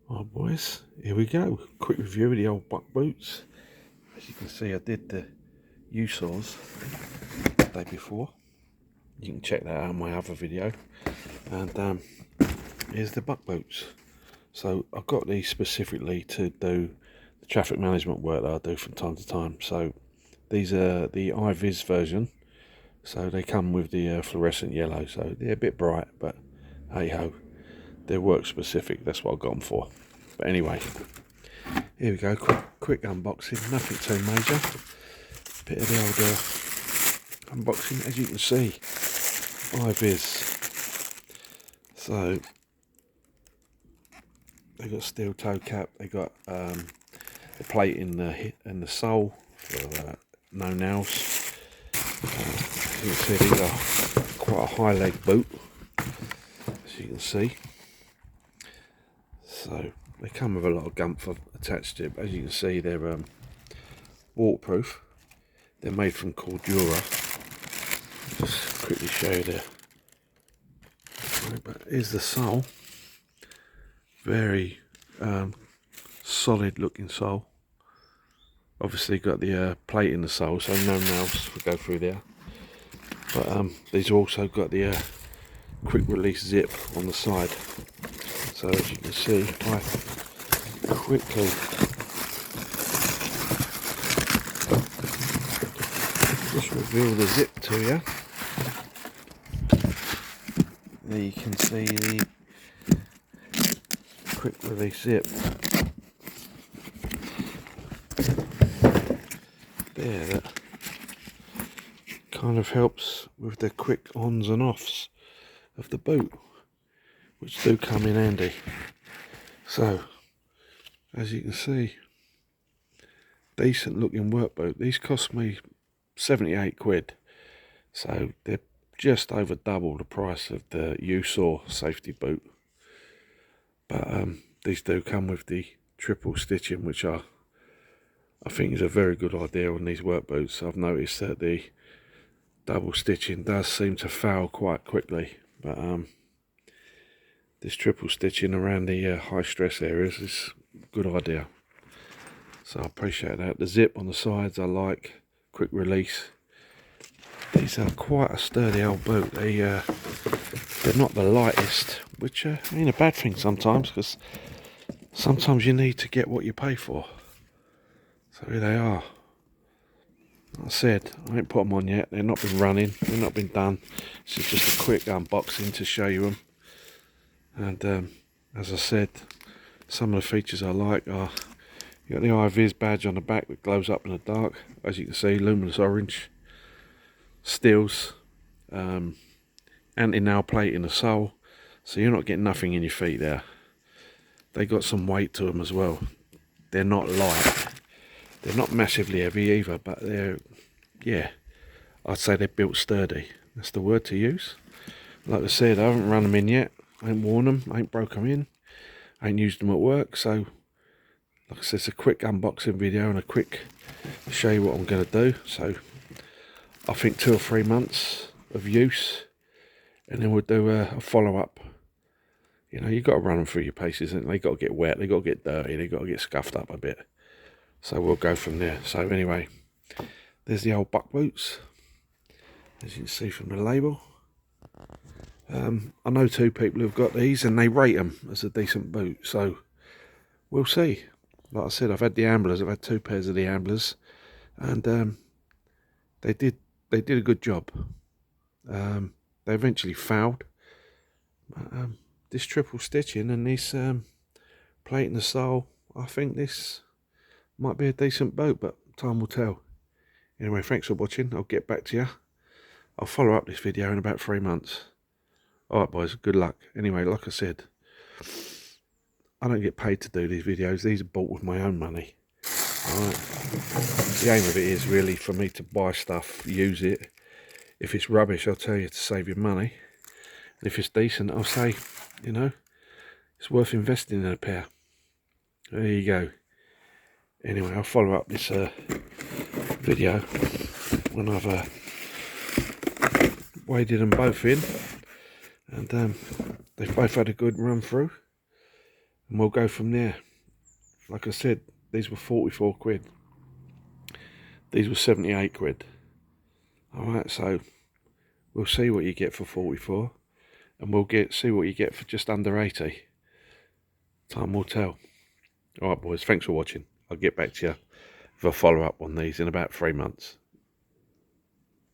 Right boys, here we go. Quick review of the old Buckbootz. As you can see, I did the Usors the day before. You can check that out in my other video. And here's the Buckbootz. So I've got these specifically to do the traffic management work that I do from time to time. So these are the iVis version. So they come with the fluorescent yellow. So they're a bit bright, but hey ho, they're work specific. That's what I got them for. But anyway, here we go, quick unboxing, nothing too major. Bit of the old unboxing, as you can see, iVis. So, they got steel toe cap, they got the plate in the sole for no nails. As you can see, these are quite a high leg boot, as you can see. So, they come with a lot of gumph attached to it. As you can see, they're waterproof. They're made from Cordura. Just quickly show you there. But here's the sole. Very solid looking sole. Obviously got the plate in the sole, so no nails will go through there. But these also got the quick release zip on the side. So as you can see, I quickly just reveal the zip to you. There you can see the quick release zip. There, that kind of helps with the quick ons and offs of the boot, which do come in handy. So, as you can see, decent looking work boot. These cost me 78 quid, so they're just over double the price of the Usor safety boot. But these do come with the triple stitching, which I think is a very good idea on these work boots. I've noticed that the double stitching does seem to fail quite quickly, but this triple stitching around the high stress areas is a good idea. So I appreciate that. The zip on the sides I like, quick release. These are quite a sturdy old boot. They're not the lightest, which ain't a bad thing sometimes, because sometimes you need to get what you pay for. So here they are. Like I said, I ain't put them on yet. They've not been running. They've not been done. This is just a quick unboxing to show you them. And as I said, some of the features I like are, you got the iVis badge on the back that glows up in the dark. As you can see, luminous orange. Steels. Anti-nail plate in the sole. So you're not getting nothing in your feet there. They got some weight to them as well. They're not light. They're not massively heavy either, but they're, yeah, I'd say they're built sturdy. That's the word to use. Like I said, I haven't run them in yet. I ain't worn them, I ain't broke them in. I ain't used them at work, so like I said, it's a quick unboxing video and a quick show you what I'm going to do. So I think 2 or 3 months of use, and then we'll do a follow-up. You know, you've got to run them through your paces, and they got to get wet, they got to get dirty, they got to get scuffed up a bit. So we'll go from there. So anyway, there's the old Buckbootz, as you can see from the label. I know 2 people who've got these, and they rate them as a decent boot. So we'll see. Like I said, I've had the Amblers. I've had 2 pairs of the Amblers, and they did a good job. They eventually failed. But, this triple stitching and this plate in the sole, I think this might be a decent boat, but time will tell. Anyway, thanks for watching. I'll get back to you. I'll follow up this video in about 3 months. Alright boys, good luck. Anyway, like I said, I don't get paid to do these videos. These are bought with my own money. Alright. The aim of it is really for me to buy stuff, use it. If it's rubbish, I'll tell you to save your money. And if it's decent, I'll say, you know, it's worth investing in a pair. There you go. Anyway, I'll follow up this video when I've waded them both in, and they've both had a good run through, and we'll go from there. Like I said, these were 44 quid. These were 78 quid. Alright, so we'll see what you get for 44, and we'll see what you get for just under 80. Time will tell. Alright boys, thanks for watching. I'll get back to you with a follow up on these in about 3 months.